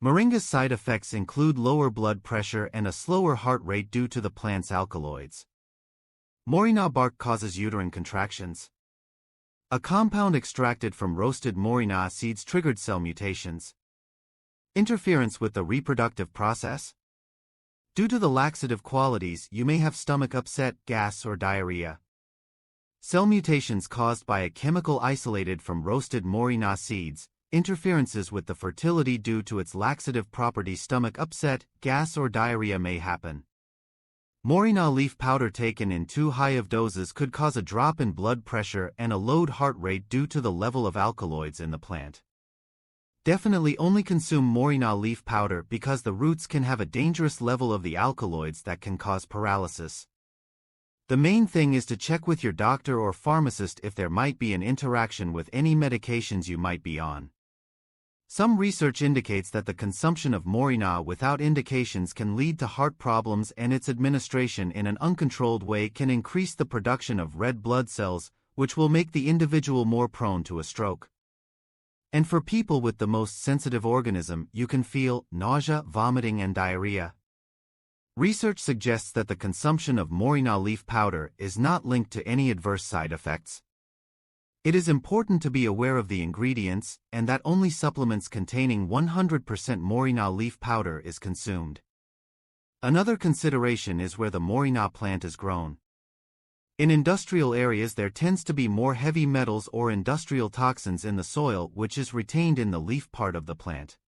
Moringa's side effects include lower blood pressure and a slower heart rate due to the plant's alkaloids. Moringa bark causes uterine contractions. A compound extracted from roasted Moringa seeds triggered cell mutations. Interference with the reproductive process. Due to the laxative qualities, you may have stomach upset, gas, or diarrhea. Cell mutations caused by a chemical isolated from roasted Moringa seeds. Interferences with the fertility due to its laxative property. Stomach upset, gas, or diarrhea may happen. Moringa leaf powder taken in too high of doses could cause a drop in blood pressure and a low heart rate due to the level of alkaloids in the plant. Definitely only consume Moringa leaf powder because the roots can have a dangerous level of the alkaloids that can cause paralysis. The main thing is to check with your doctor or pharmacist if there might be an interaction with any medications you might be on. Some research indicates that the consumption of Moringa without indications can lead to heart problems, and its administration in an uncontrolled way can increase the production of red blood cells, which will make the individual more prone to a stroke. And for people with the most sensitive organism, you can feel nausea, vomiting, and diarrhea. Research suggests that the consumption of Moringa leaf powder is not linked to any adverse side effects. It is important to be aware of the ingredients and that only supplements containing 100% Moringa leaf powder is consumed. Another consideration is where the Moringa plant is grown. In industrial areas, there tends to be more heavy metals or industrial toxins in the soil, which is retained in the leaf part of the plant.